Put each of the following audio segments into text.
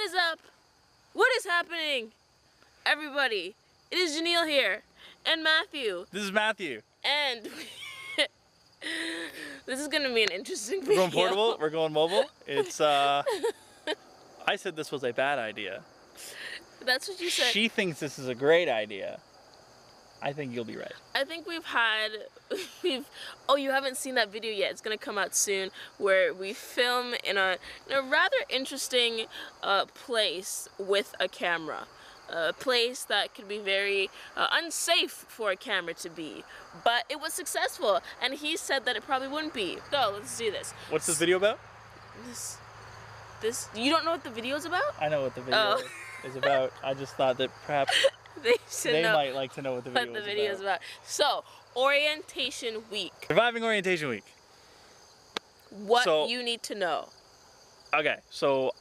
is up? What is happening? Everybody, it is Janelle here, and Matthew. This is Matthew. And this is gonna be an interesting video. We're going portable, we're going mobile. It's, I said this was a bad idea. That's what you said. She thinks this is a great idea. I think you'll be right. I think oh, you haven't seen that video yet. It's gonna come out soon, where we film in a rather interesting place with a camera. A place that could be very unsafe for a camera to be, but it was successful, and he said that it probably wouldn't be. So let's do this. What's this video about? This you don't know what the video is about? I know what the video is about. I just thought that perhaps they might like to know what the video is about. So, orientation week. Surviving orientation week. What you need to know. Okay, so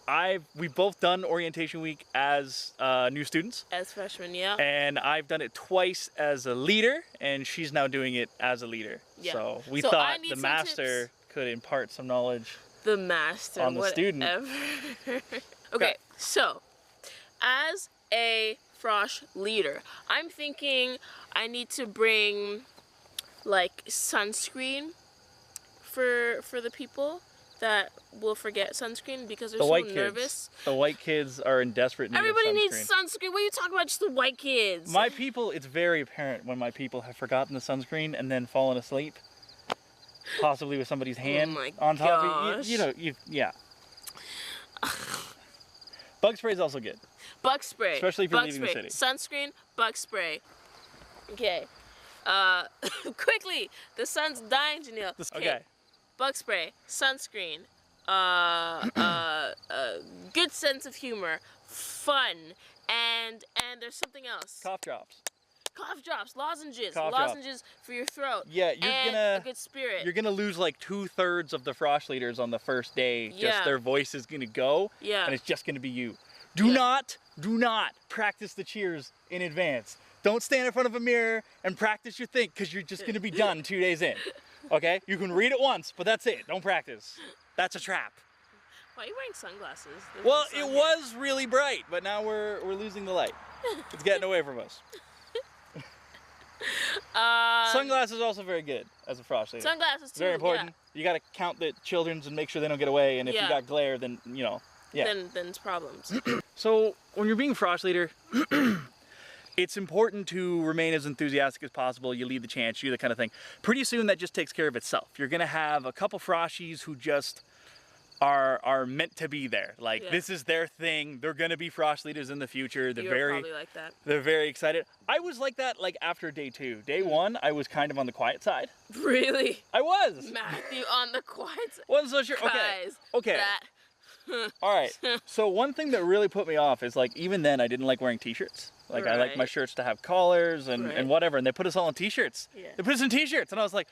we've both done orientation week as new students. As freshmen, yeah. And I've done it twice as a leader, and she's now doing it as a leader. Yeah. So we thought the master could impart some knowledge. The master on the student. Okay, so as a Frosh leader, I'm thinking I need to bring like sunscreen for the people that will forget sunscreen because they're so nervous. The white kids are in desperate need of sunscreen. Everybody needs sunscreen. What are you talking about? Just the white kids. My people, it's very apparent when my people have forgotten the sunscreen and then fallen asleep, possibly with somebody's hand on top of you. Yeah. Bug spray is also good. Bug spray. Especially if you're leaving the city. Sunscreen, bug spray. Okay. Quickly, the sun's dying, Janelle. Okay. Bug spray, sunscreen, good sense of humor, fun, and there's something else. Cough drops. Cough drops, lozenges for your throat. Yeah, a good spirit. You're gonna lose like 2/3 of the Frosh leaders on the first day. Just their voice is gonna go. Yeah. And it's just gonna be you. Do not practice the cheers in advance. Don't stand in front of a mirror and practice your think, because you're just gonna be done 2 days in. Okay? You can read it once, but that's it. Don't practice. That's a trap. Why are you wearing sunglasses? Well, it was really bright, but now we're losing the light. It's getting away from us. Sunglasses are also very good as a Frosh leader. Sunglasses too. Very important. Yeah. You got to count the children's and make sure they don't get away. And if you got glare, then Then it's problems. So when you're being Frosh leader, it's important to remain as enthusiastic as possible. You lead the chant, you do that kind of thing. Pretty soon that just takes care of itself. You're gonna have a couple Froshies who just are meant to be there. Like this is their thing. They're gonna be Frosh leaders in the future. They're probably like that. They're very excited. I was like that like after day 2. Day 1, I was kind of on the quiet side. Really? I was. Matthew on the quiet side. Wasn't so sure. Guys, okay. All right. So one thing that really put me off is like even then I didn't like wearing t-shirts. Like I like my shirts to have collars and whatever, and they put us all in t-shirts. Yeah. They put us in t-shirts, and I was like,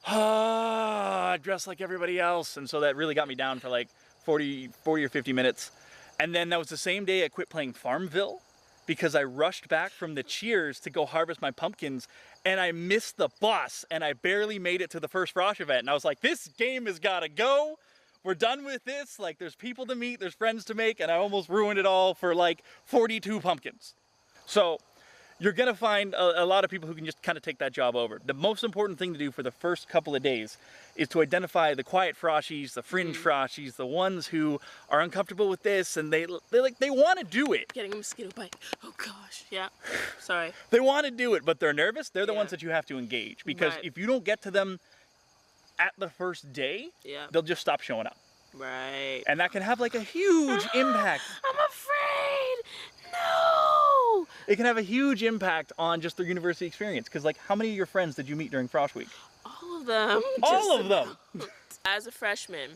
I dress like everybody else, and so that really got me down for like 40 or 50 minutes. And then that was the same day I quit playing Farmville because I rushed back from the cheers to go harvest my pumpkins, and I missed the bus, and I barely made it to the first Frosh event, and I was like, this game has got to go. We're done with this. Like there's people to meet, there's friends to make, and I almost ruined it all for like 42 pumpkins. So you're gonna find a lot of people who can just kind of take that job over. The most important thing to do for the first couple of days is to identify the quiet Froshies, the fringe Froshies, the ones who are uncomfortable with this, and they want to do it. Getting a mosquito bite. Oh gosh, yeah. Sorry. They want to do it, but they're nervous. They're the ones that you have to engage, because if you don't get to them at the first day, they'll just stop showing up. Right. And that can have like a huge impact. I'm afraid. No. It can have a huge impact on just their university experience. Because like, how many of your friends did you meet during Frosh Week? All of them. All of them. As a freshman,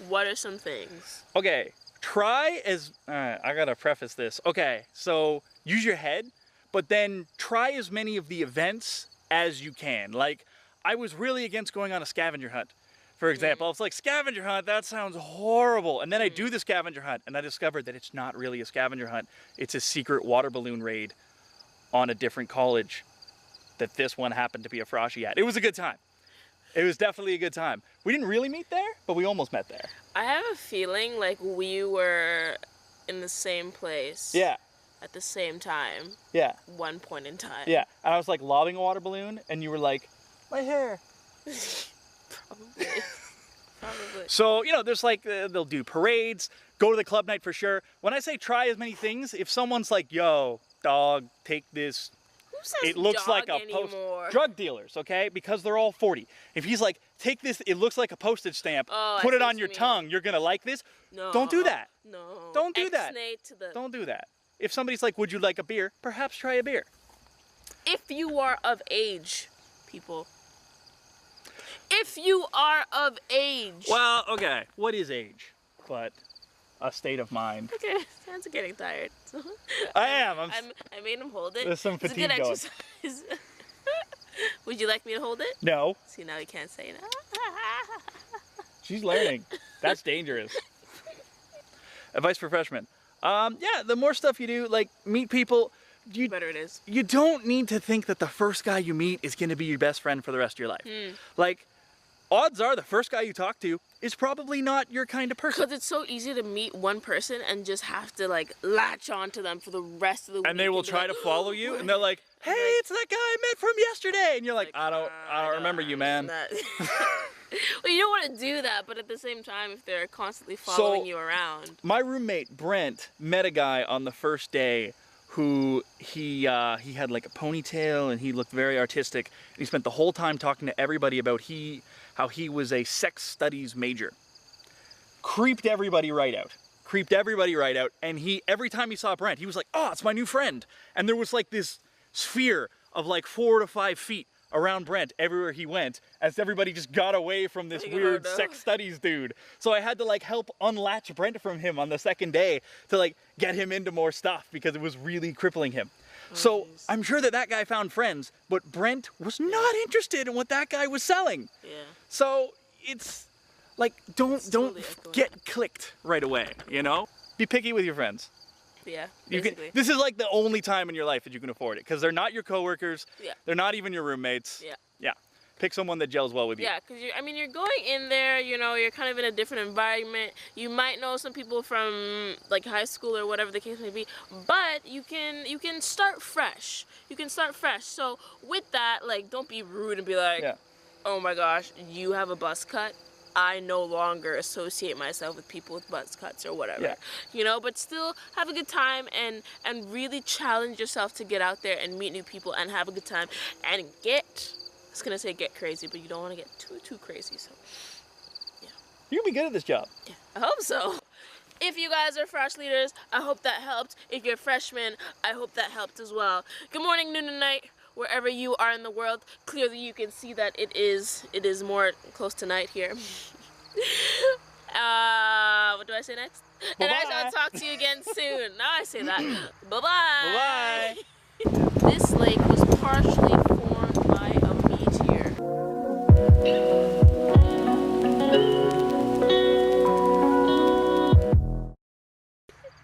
what are some things? Okay, try as, I gotta preface this. Okay, so use your head, but then try as many of the events as you can. Like, I was really against going on a scavenger hunt. For example, I was like, scavenger hunt, that sounds horrible. And then I do the scavenger hunt, and I discovered that it's not really a scavenger hunt. It's a secret water balloon raid on a different college that this one happened to be a Froshy at. It was a good time. It was definitely a good time. We didn't really meet there, but we almost met there. I have a feeling like we were in the the same place. Yeah. At the same time. Yeah. One point in time. Yeah. And I was like lobbing a water balloon, and you were like, my hair. Probably. Probably. So, you know, there's like, they'll do parades, go to the club night for sure. When I say try as many things, if someone's like, yo, dog, take this. Who says it looks dog like a post. anymore? Drug dealers, okay? Because they're all 40. If he's like, take this, it looks like a postage stamp, put it on your tongue, you're gonna like this. No. Don't do that. No. Don't do that. To the... Don't do that. If somebody's like, would you like a beer? Perhaps try a beer. If you are of age, people. If you are of age. Well, okay. What is age? But a state of mind. Okay, hands are getting tired. So I am. I made him hold it. There's some fatigue it's a good going. exercise. Would you like me to hold it? No. See, now you can't say no. She's learning. That's dangerous. Advice for freshmen. Yeah, the more stuff you do, like meet people, the better it is. You don't need to think that the first guy you meet is going to be your best friend for the rest of your life. Like, odds are the first guy you talk to is probably not your kind of person. Because it's so easy to meet one person and just have to like latch onto them for the rest of the week. And they will try to follow you, and they're like, hey, it's that guy I met from yesterday. And you're like, I don't remember you, man. Well, you don't want to do that, but at the same time, if they're constantly following you around. My roommate, Brent, met a guy on the first day who he had like a ponytail and he looked very artistic. He spent the whole time talking to everybody about how he was a sex studies major. Creeped everybody right out. And every time he saw Brent, he was like, oh, it's my new friend. And there was like this sphere of like 4 to 5 feet around Brent everywhere he went, as everybody just got away from this weird sex studies dude. So I had to like help unlatch Brent from him on the second day to like get him into more stuff because it was really crippling him. So I'm sure that guy found friends, but Brent was not interested in what that guy was selling. Yeah. So it's like, don't get clicked right away, you know? Be picky with your friends. Yeah, basically. This is like the only time in your life that you can afford it, because they're not your coworkers. Yeah. They're not even your roommates. Yeah. Yeah. Pick someone that gels well with you. Yeah, because you're going in there, you know, you're kind of in a different environment. You might know some people from like high school or whatever the case may be, but you can start fresh. You can start fresh. So with that, like, don't be rude and be like, oh my gosh, you have a buzz cut. I no longer associate myself with people with buzz cuts or whatever. Yeah. You know, but still have a good time and really challenge yourself to get out there and meet new people and have a good time and get crazy, but you don't want to get too crazy. So yeah. You'll be good at this job. Yeah, I hope so. If you guys are Frosh leaders, I hope that helped. If you're freshmen, I hope that helped as well. Good morning, noon, and night. Wherever you are in the world, clearly you can see that it is more close to night here. What do I say next? Bye-bye. And I shall talk to you again soon. Now I say that. Bye-bye. Bye-bye. This lake was partially formed by a meteor.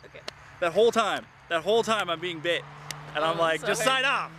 Okay. That whole time I'm being bit. And I'm like, just sign off.